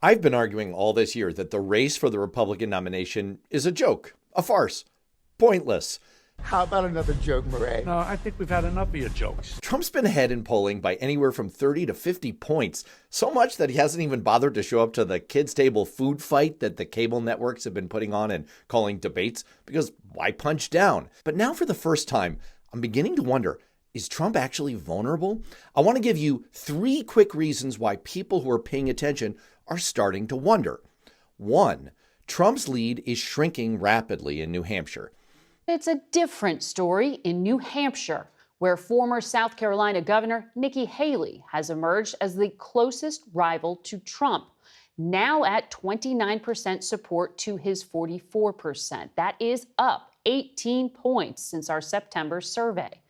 I've been arguing all this year that the race for the Republican nomination is a joke, a farce, pointless. How about another joke, Murray? No, I think we've had enough of your jokes. Trump's been ahead in polling by anywhere from 30 to 50 points, so much that he hasn't even bothered to show up to the kids' table food fight that the cable networks have been putting on and calling debates, because why punch down? But now for the first time, I'm beginning to wonder, is Trump actually vulnerable? I want to give you 3 quick reasons why people who are paying attention are starting to wonder. 1, Trump's lead is shrinking rapidly in New Hampshire. It's a different story in New Hampshire, where former South Carolina Governor Nikki Haley has emerged as the closest rival to Trump, now at 29% support to his 44%. That is up 18 points since our September survey.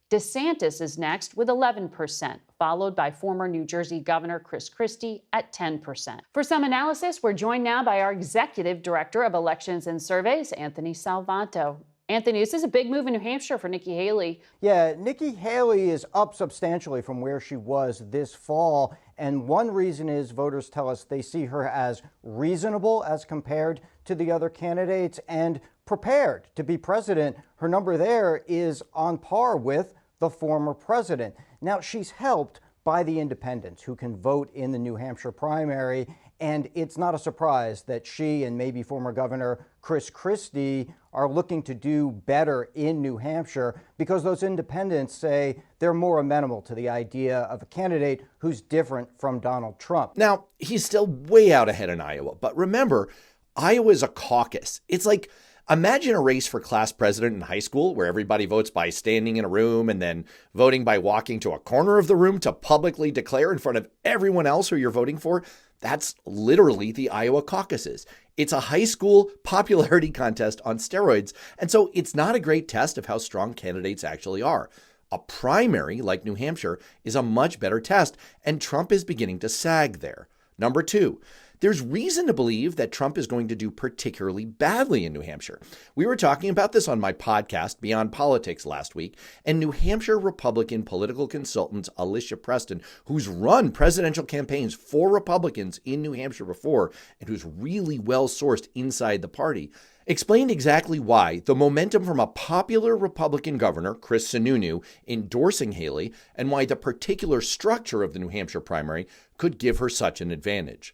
DeSantis is next with 11%, followed by former New Jersey Governor Chris Christie at 10%. For some analysis, we're joined now by our Executive Director of Elections and Surveys, Anthony Salvanto. Anthony, this is a big move in New Hampshire for Nikki Haley. Yeah, Nikki Haley is up substantially from where she was this fall. And one reason is voters tell us they see her as reasonable as compared to the other candidates and prepared to be president. Her number there is on par with the former president. Now, she's helped by the independents who can vote in the New Hampshire primary. And it's not a surprise that she and maybe former Governor Chris Christie are looking to do better in New Hampshire because those independents say they're more amenable to the idea of a candidate who's different from Donald Trump. Now, he's still way out ahead in Iowa, but remember, Iowa is a caucus. It's like, imagine a race for class president in high school where everybody votes by standing in a room and then voting by walking to a corner of the room to publicly declare in front of everyone else who you're voting for. That's literally the Iowa caucuses. It's a high school popularity contest on steroids, and so it's not a great test of how strong candidates actually are. A primary, like New Hampshire, is a much better test, and Trump is beginning to sag there. Number 2, there's reason to believe that Trump is going to do particularly badly in New Hampshire. We were talking about this on my podcast, Beyond Politics, last week, and New Hampshire Republican political consultant Alicia Preston, who's run presidential campaigns for Republicans in New Hampshire before and who's really well sourced inside the party, explained exactly why the momentum from a popular Republican governor, Chris Sununu, endorsing Haley, and why the particular structure of the New Hampshire primary could give her such an advantage.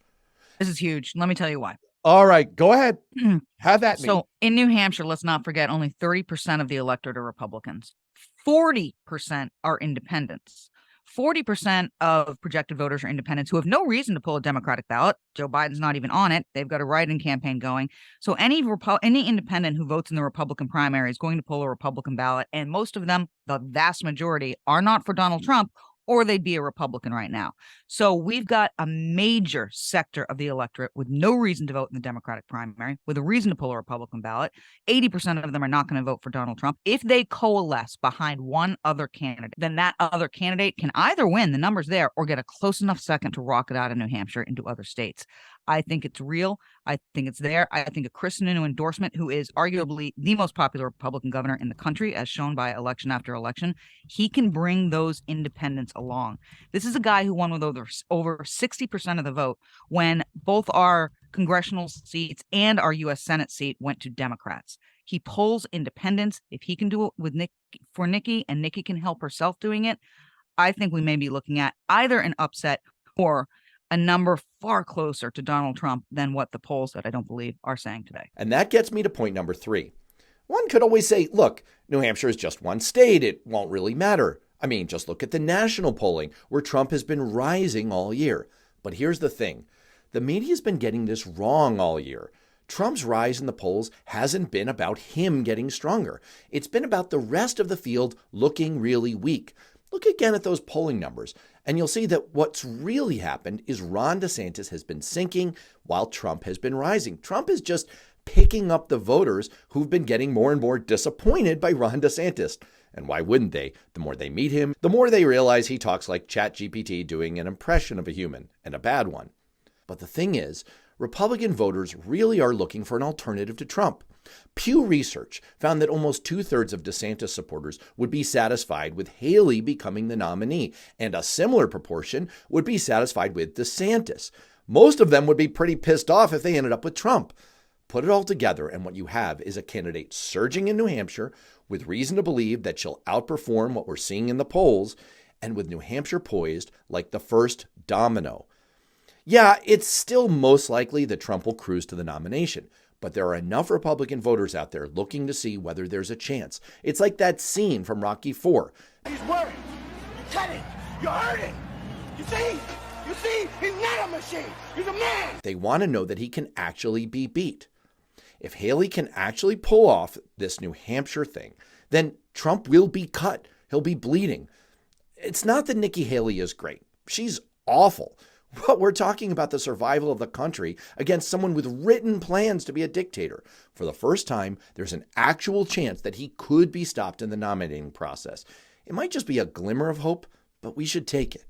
This is huge. Let me tell you why. All right, go ahead. Have that. So in New Hampshire, let's not forget, only 30% of the electorate are Republicans. 40% are independents. 40% of projected voters are independents who have no reason to pull a Democratic ballot. Joe Biden's not even on it. They've got a write-in campaign going. So any independent who votes in the Republican primary is going to pull a Republican ballot. And most of them, the vast majority, are not for Donald Trump, or they'd be a Republican right now. So we've got a major sector of the electorate with no reason to vote in the Democratic primary, with a reason to pull a Republican ballot. 80% of them are not going to vote for Donald Trump. If they coalesce behind one other candidate, then that other candidate can either win, the numbers there, or get a close enough second to rocket out of New Hampshire into other states. I think it's real. I think it's there. I think a Chris Sununu endorsement, who is arguably the most popular Republican governor in the country, as shown by election after election, he can bring those independents along. This is a guy who won with over 60% of the vote when both our congressional seats and our U.S. Senate seat went to Democrats. He pulls independents. If he can do it with Nikki, and Nikki can help herself doing it, I think we may be looking at either an upset or a number far closer to Donald Trump than what the polls that I don't believe are saying today. And that gets me to point number 3. One could always say, look, New Hampshire is just one state. It won't really matter. I mean, just look at the national polling where Trump has been rising all year. But here's the thing. The media's been getting this wrong all year. Trump's rise in the polls hasn't been about him getting stronger. It's been about the rest of the field looking really weak. Look again at those polling numbers, and you'll see that what's really happened is Ron DeSantis has been sinking while Trump has been rising. Trump is just picking up the voters who've been getting more and more disappointed by Ron DeSantis. And why wouldn't they? The more they meet him, the more they realize he talks like ChatGPT doing an impression of a human, and a bad one. But the thing is, Republican voters really are looking for an alternative to Trump. Pew Research found that almost 2/3 of DeSantis supporters would be satisfied with Haley becoming the nominee, and a similar proportion would be satisfied with DeSantis. Most of them would be pretty pissed off if they ended up with Trump. Put it all together, and what you have is a candidate surging in New Hampshire with reason to believe that she'll outperform what we're seeing in the polls, and with New Hampshire poised like the first domino. Yeah, it's still most likely that Trump will cruise to the nomination, but there are enough Republican voters out there looking to see whether there's a chance. It's like that scene from Rocky IV. He's worried. You're cutting. You're hurting. You see? You see? He's not a machine. He's a man. They want to know that he can actually be beat. If Haley can actually pull off this New Hampshire thing, then Trump will be cut. He'll be bleeding. It's not that Nikki Haley is great. She's awful. But we're talking about the survival of the country against someone with written plans to be a dictator. For the first time, there's an actual chance that he could be stopped in the nominating process. It might just be a glimmer of hope, but we should take it.